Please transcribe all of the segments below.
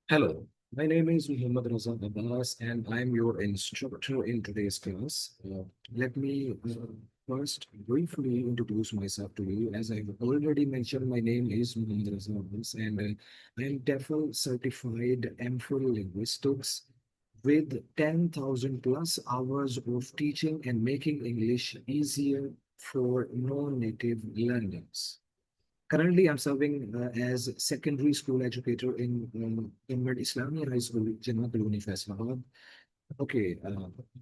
Hello, my name is M.Raza Abbas, and I'm your instructor in today's class. Let me first briefly introduce myself to you. As I've already mentioned, my name is M.Raza Abbas, and I'm TEFL certified M.Phil linguistics with 10,000 plus hours of teaching and making English easier for non-native learners. Currently, I'm serving as secondary school educator in Mid Islamia High School, Jinnah Colony, Faisalabad. Okay,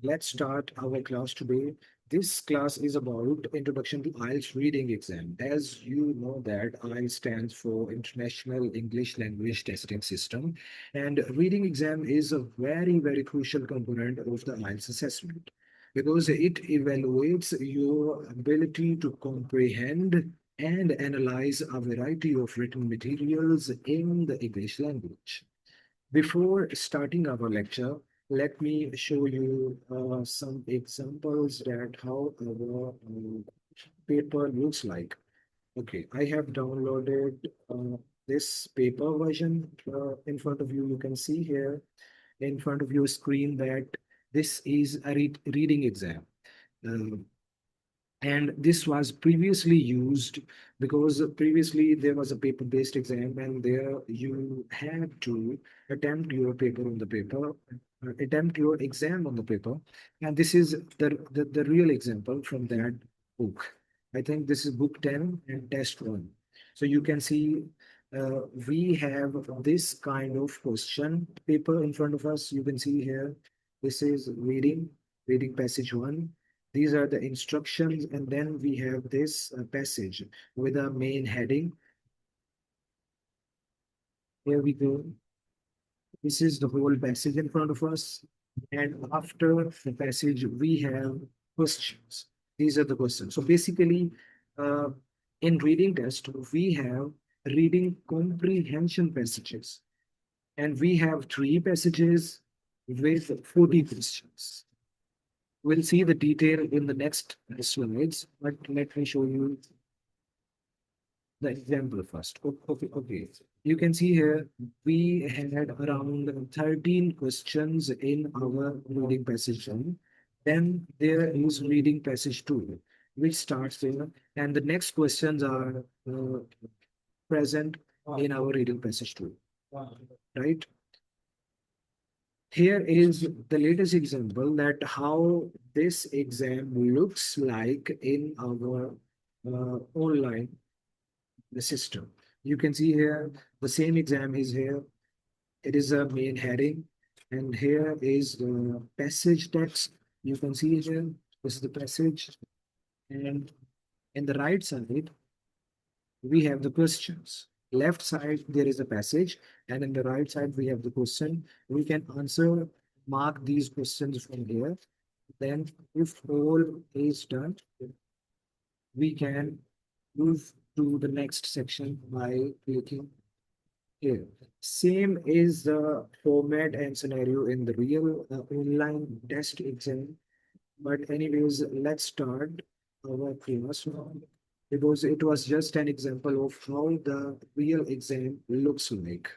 let's start our class today. This class is about Introduction to IELTS Reading Exam. As you know that IELTS stands for International English Language Testing System, and reading exam is a very crucial component of the IELTS assessment because it evaluates your ability to comprehend and analyze a variety of written materials in the English language. Before starting our lecture, let me show you some examples that how our paper looks like. Okay, I have downloaded this paper version in front of you. You can see here in front of your screen that this is a reading exam. Uh, and this was previously used because previously there was a paper-based exam and there you had to attempt your paper on the paper, attempt your exam on the paper. And this is the real example from that book. I think this is book 10 and test 1. So you can see we have this kind of question paper in front of us. You can see here, this is reading passage 1. These are the instructions, and then we have this passage with a main heading. Here we go. This is the whole passage in front of us. And after the passage, we have questions. These are the questions. So basically, uh, in reading test, we have reading comprehension passages. And we have 3 passages with 40 questions. We'll see the detail in the next slides, but let me show you the example first. Okay. You can see here we had around 13 questions in our reading passage one. Then there is reading passage 2, which starts there, and the next questions are present in our reading passage 2, right? Here is the latest example that how this exam looks like in our online the system. You can see here the same exam is here. It is a main heading, and here is the passage text. You can see here this is the passage, and in the right side we have the questions. Left side there is a passage, and in the right side we have the question. We can answer, mark these questions from here. Then, if all is done, we can move to the next section by clicking here. Same is the format and scenario in the real online test exam. But anyways, let's start our class because it was just an example of how the real exam looks like.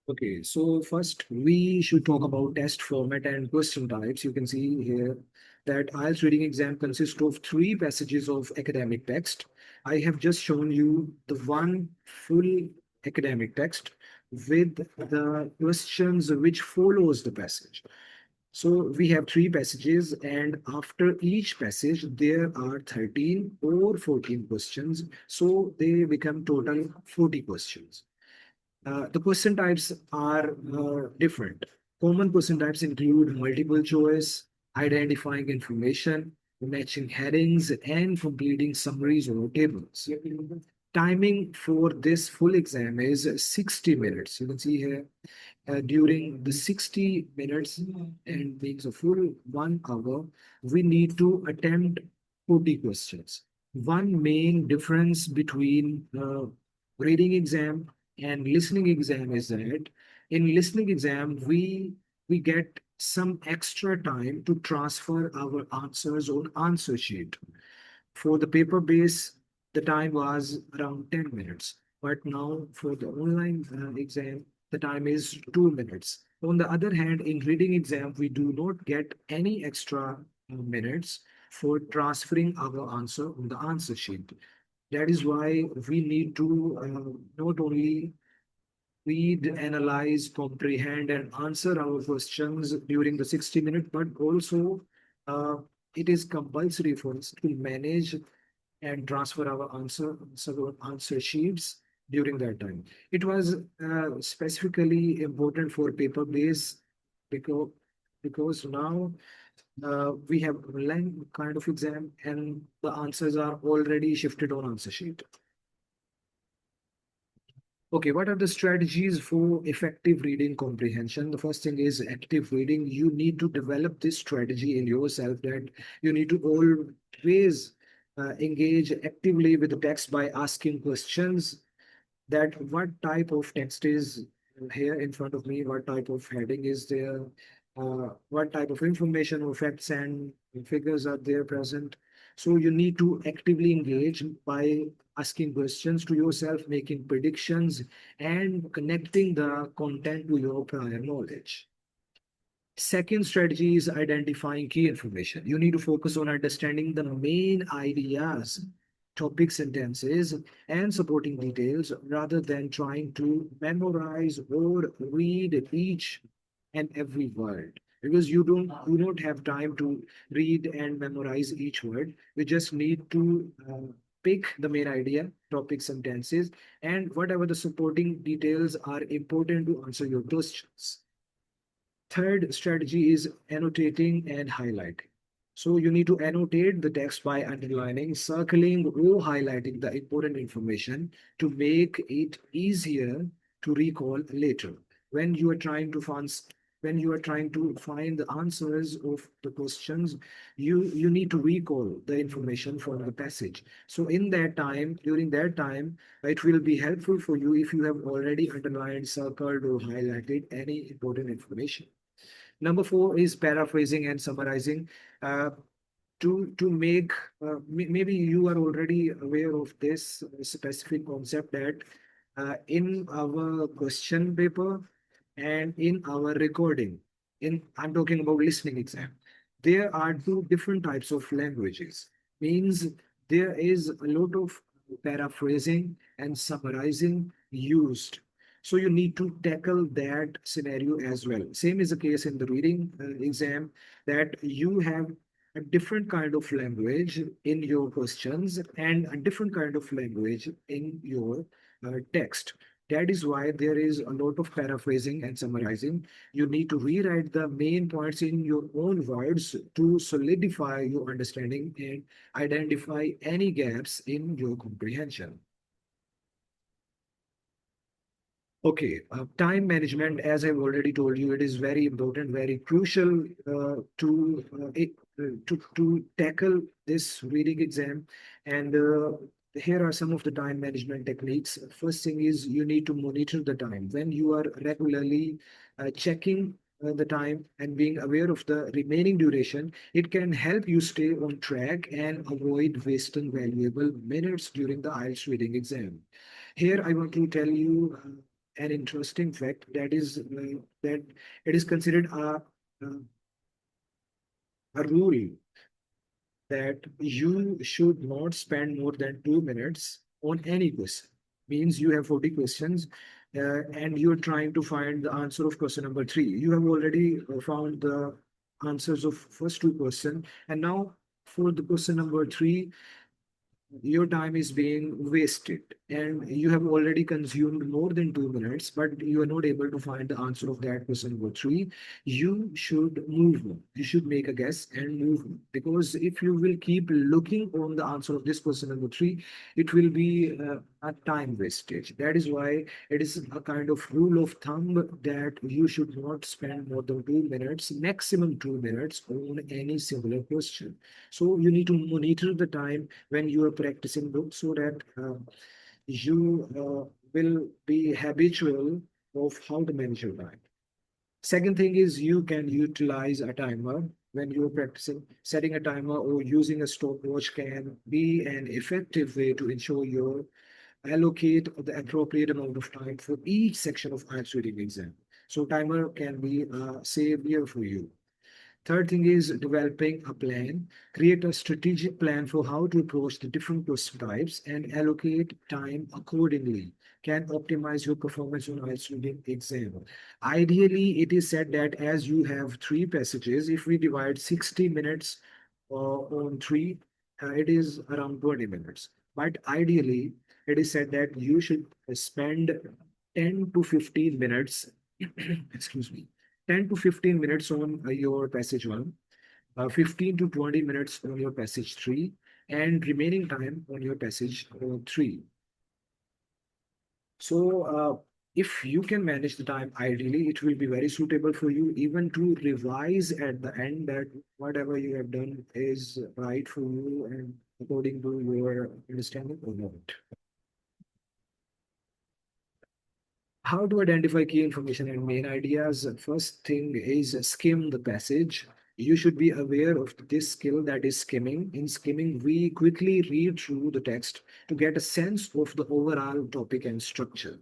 Okay, so first we should talk about test format and question types. You can see here that IELTS reading exam consists of 3 passages of academic text. I have just shown you the one full academic text with the questions which follows the passage. So we have 3 passages, and after each passage, there are 13 or 14 questions. So they become total 40 questions. The question types are different. Common question types include multiple choice, identifying information, matching headings, and completing summaries or tables. Timing for this full exam is 60 minutes. You can see here during the 60 minutes and makes a full 1 hour, we need to attempt 40 questions. One main difference between reading exam and listening exam is that in listening exam we get some extra time to transfer our answers on answer sheet. For the paper base, the time was around 10 minutes. But now for the online exam, the time is 2 minutes. On the other hand, in reading exam, we do not get any extra minutes for transferring our answer on the answer sheet. That is why we need to not only read, analyze, comprehend, and answer our questions during the 60 minutes, but also uh, it is compulsory for us to manage and transfer our answer sheets during that time. It was specifically important for paper based because now we have online kind of exam and the answers are already shifted on answer sheet. Okay, what are the strategies for effective reading comprehension? The first thing is active reading. You need to develop this strategy in yourself that you need to always engage actively with the text by asking questions that what type of text is here in front of me, what type of heading is there, what type of information or facts and figures are there present. So you need to actively engage by asking questions to yourself, making predictions, and connecting the content to your prior knowledge. Second strategy is identifying key information. You need to focus on understanding the main ideas, topic sentences, and supporting details rather than trying to memorize or read each and every word. Because you don't have time to read and memorize each word. You just need to pick the main idea, topic sentences, and whatever the supporting details are important to answer your questions. Third strategy is annotating and highlighting. So you need to annotate the text by underlining, circling, or highlighting the important information to make it easier to recall later. When you are trying to find the answers of the questions, you need to recall the information from the passage. So during that time, it will be helpful for you if you have already underlined, circled, or highlighted any important information. Number four is paraphrasing and summarizing. Uh, to make maybe you are already aware of this specific concept that in our question paper and in our recording, in I'm talking about listening exam, there are two different types of languages. Means there is a lot of paraphrasing and summarizing used. So you need to tackle that scenario as well. Same is the case in the reading exam, that you have a different kind of language in your questions and a different kind of language in your text. That is why there is a lot of paraphrasing and summarizing. You need to rewrite the main points in your own words to solidify your understanding and identify any gaps in your comprehension. Okay, time management, as I've already told you, it is very important, very crucial to tackle this reading exam. And here are some of the time management techniques. First thing is you need to monitor the time. When you are regularly checking the time and being aware of the remaining duration, it can help you stay on track and avoid wasting valuable minutes during the IELTS reading exam. Here, I want to tell you an interesting fact that it is considered a rule that you should not spend more than 2 minutes on any question. Means you have 40 questions and you're trying to find the answer of question number three. You have already found the answers of first two questions, and now for the question number three, your time is being wasted and you have already consumed more than 2 minutes, but you are not able to find the answer of that question number three. You should move on. You should make a guess and move on, because if you will keep looking on the answer of this question number three, it will be a time wastage. That is why it is a kind of rule of thumb that you should not spend more than 2 minutes, maximum 2 minutes, on any singular question. So you need to monitor the time when you are practicing book, so that you will be habitual of how to manage your time. Second thing is you can utilize a timer when you're practicing. Setting a timer or using a stopwatch can be an effective way to ensure you allocate the appropriate amount of time for each section of IELTS reading exam. So timer can be a savior for you. Third thing is developing a plan. Create a strategic plan for how to approach the different question types and allocate time accordingly. Can optimize your performance on IELTS reading exam. Ideally, it is said that as you have three passages, if we divide 60 minutes on three, it is around 20 minutes. But ideally, it is said that you should spend 10 to 15 minutes, excuse me, 10 to 15 minutes on your passage one, 15 to 20 minutes on your passage three, and remaining time on your passage three. So, if you can manage the time ideally, it will be very suitable for you even to revise at the end that whatever you have done is right for you and according to your understanding or not. How to identify key information and main ideas? First thing is skim the passage. You should be aware of this skill, that is skimming. In skimming, we quickly read through the text to get a sense of the overall topic and structure.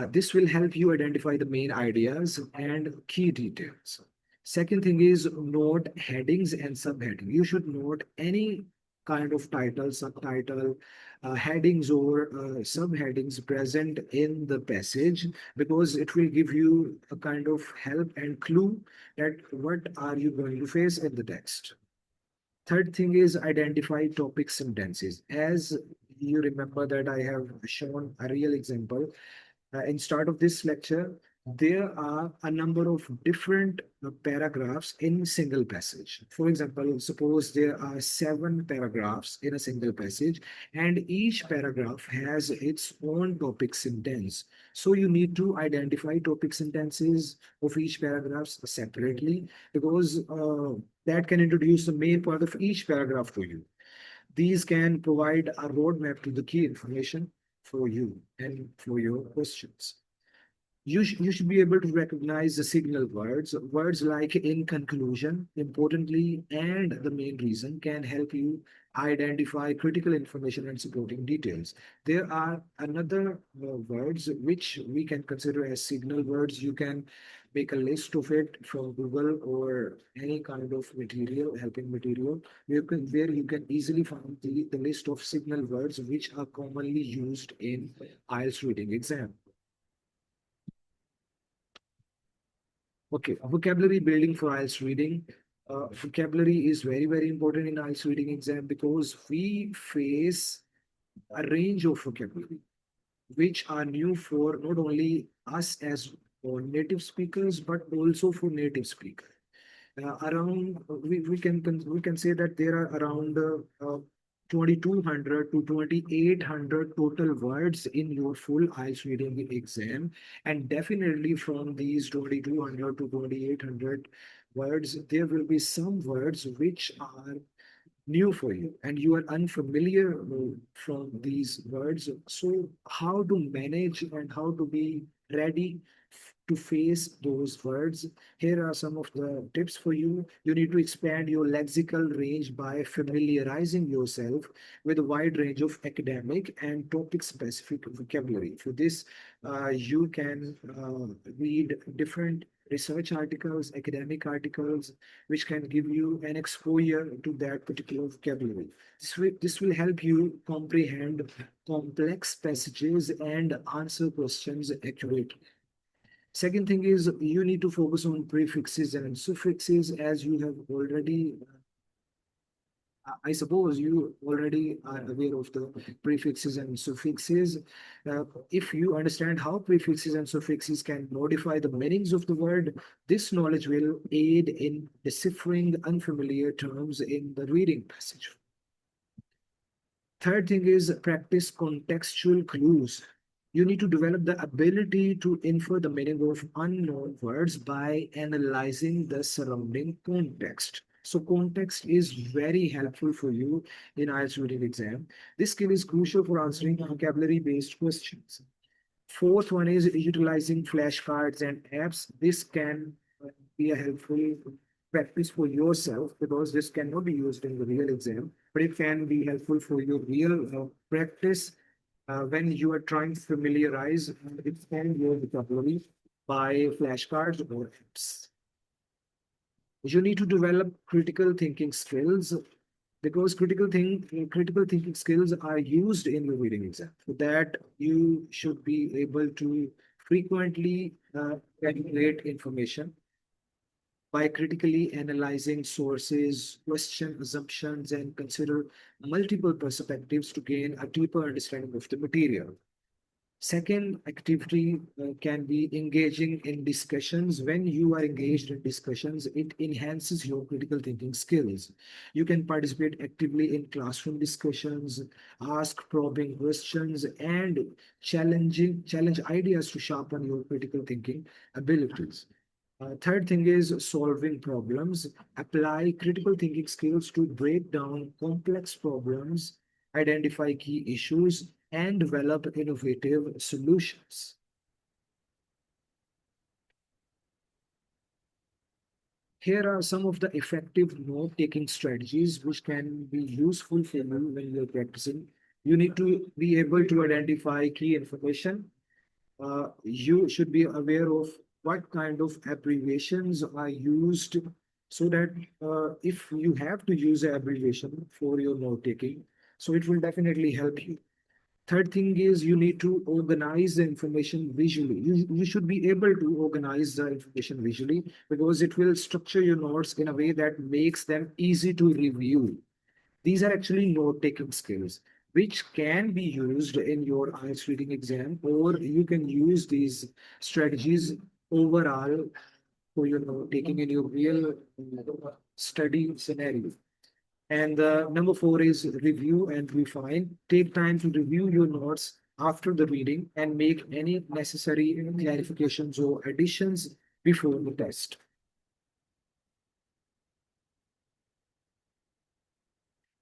This will help you identify the main ideas and key details. Second thing is note headings and subheading. You should note any kind of title, subtitle, headings or subheadings present in the passage, because it will give you a kind of help and clue that what are you going to face in the text. Third thing is identify topic sentences. As you remember that I have shown a real example in start of this lecture, there are a number of different paragraphs in single passage. For example, suppose there are 7 paragraphs in a single passage, and each paragraph has its own topic sentence. So you need to identify topic sentences of each paragraph separately, because that can introduce the main part of each paragraph to you. These can provide a roadmap to the key information for you and for your questions. You should be able to recognize the signal words. Words like in conclusion, importantly, and the main reason can help you identify critical information and supporting details. There are another words which we can consider as signal words. You can make a list of it from Google or any kind of material, helping material, where you can easily find the list of signal words which are commonly used in IELTS reading exam. Okay, vocabulary building for IELTS reading. Vocabulary is very, very important in IELTS reading exam because we face a range of vocabulary which are new for not only us as native speakers but also for native speakers. Around we can say that there are around 2200 to 2800 total words in your full IELTS reading exam, and definitely from these 2200 to 2800 words there will be some words which are new for you and you are unfamiliar from these words. So how to manage and how to be ready to face those words? Here are some of the tips for you. You need to expand your lexical range by familiarizing yourself with a wide range of academic and topic specific vocabulary. For this, you can read different research articles, academic articles, which can give you an exposure to that particular vocabulary. This will help you comprehend complex passages and answer questions accurately. Second thing is you need to focus on prefixes and suffixes, as you have already, I suppose you already are aware of the prefixes and suffixes. If you understand how prefixes and suffixes can modify the meanings of the word, this knowledge will aid in deciphering unfamiliar terms in the reading passage. Third thing is practice contextual clues. You need to develop the ability to infer the meaning of unknown words by analyzing the surrounding context. So context is very helpful for you in IELTS reading exam. This skill is crucial for answering vocabulary-based questions. Fourth one is utilizing flashcards and apps. This can be a helpful practice for yourself because this cannot be used in the real exam, but it can be helpful for your real practice when you are trying to familiarize expand your vocabulary by flashcards or apps. You need to develop critical thinking skills because critical thinking skills are used in the reading exam. For that, you should be able to frequently calculate information by critically analyzing sources, question assumptions, and consider multiple perspectives to gain a deeper understanding of the material. Second activity can be engaging in discussions. When you are engaged in discussions, it enhances your critical thinking skills. You can participate actively in classroom discussions, ask probing questions, and challenge ideas to sharpen your critical thinking abilities. Third thing is solving problems. Apply critical thinking skills to break down complex problems, identify key issues, and develop innovative solutions. Here are some of the effective note-taking strategies which can be useful for you when you're practicing. You need to be able to identify key information. You should be aware of what kind of abbreviations are used so that if you have to use an abbreviation for your note taking, so it will definitely help you. Third thing is you need to organize the information visually. You should be able to organize the information visually because it will structure your notes in a way that makes them easy to review. These are actually note-taking skills, which can be used in your IELTS reading exam, or you can use these strategies overall for your note-taking in your real study scenario. And number four is review and refine. Take time to review your notes after the reading and make any necessary clarifications or additions before the test.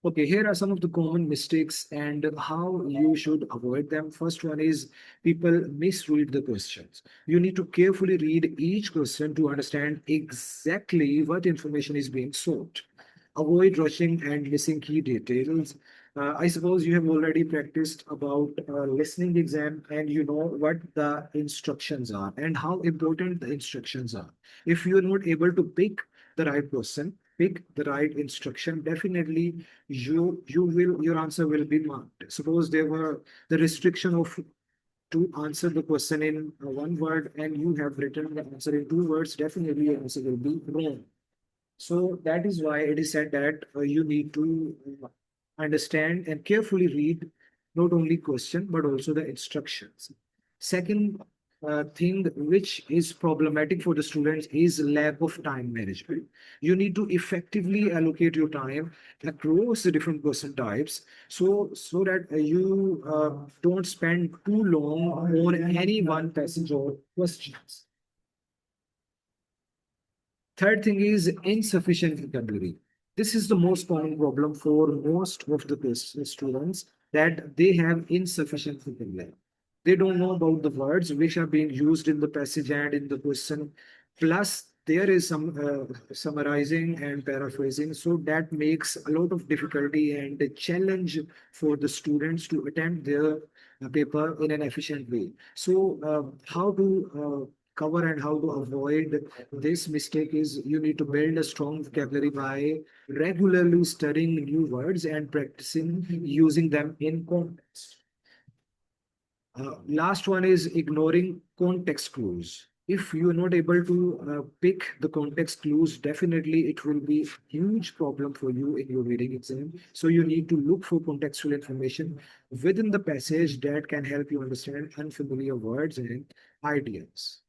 Okay, here are some of the common mistakes and how you should avoid them. First one is people misread the questions. You need to carefully read each question to understand exactly what information is being sought. Avoid rushing and missing key details. I suppose you have already practiced about listening exam and you know what the instructions are and how important the instructions are. If you're not able to pick the right person, pick the right instruction, definitely your answer will be marked. Suppose there were the restriction of to answer the question in one word and you have written the answer in two words, definitely your answer will be wrong. So that is why it is said that you need to understand and carefully read not only question but also the instructions. Second thing which is problematic for the students is lack of time management. You need to effectively allocate your time across the different question types so that you don't spend too long on any one passage or questions. Third thing is insufficient vocabulary. This is the most common problem for most of the students that they have insufficient vocabulary. They don't know about the words which are being used in the passage and in the question. Plus, there is some summarizing and paraphrasing. So that makes a lot of difficulty and a challenge for the students to attempt their paper in an efficient way. So, how to cover and how to avoid this mistake is you need to build a strong vocabulary by regularly studying new words and practicing using them in context. Last one is ignoring context clues. If you're not able to pick the context clues, definitely it will be a huge problem for you in your reading exam. So you need to look for contextual information within the passage that can help you understand unfamiliar words and ideas.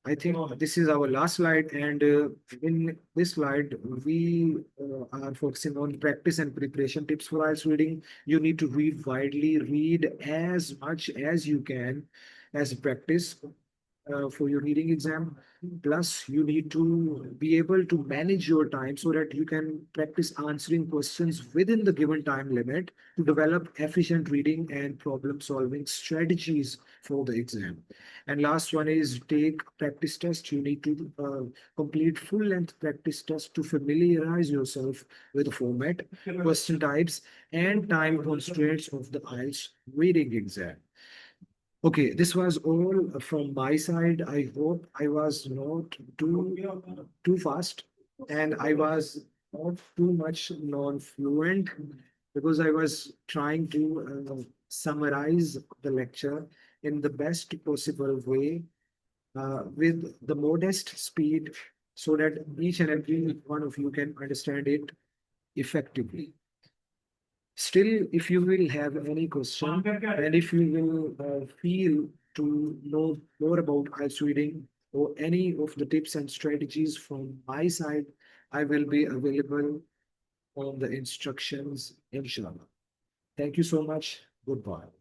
I think this is our last slide, and in this slide, we are focusing on practice and preparation tips for IELTS reading. You need to read widely, read as much as you can as practice. for your reading exam. Plus, you need to be able to manage your time so that you can practice answering questions within the given time limit to develop efficient reading and problem solving strategies for the exam. And last one is take practice test. You need to complete full length practice test to familiarize yourself with the format, question types, and time constraints of the IELTS reading exam. Okay, this was all from my side. I hope I was not too fast and I was not too much non-fluent because I was trying to summarize the lecture in the best possible way with the modest speed so that each and every one of you can understand it effectively. Still, if you will have any question and if you will feel to know more about IELTS reading or any of the tips and strategies from my side, I will be available on the instructions, inshallah. Thank you so much. Goodbye.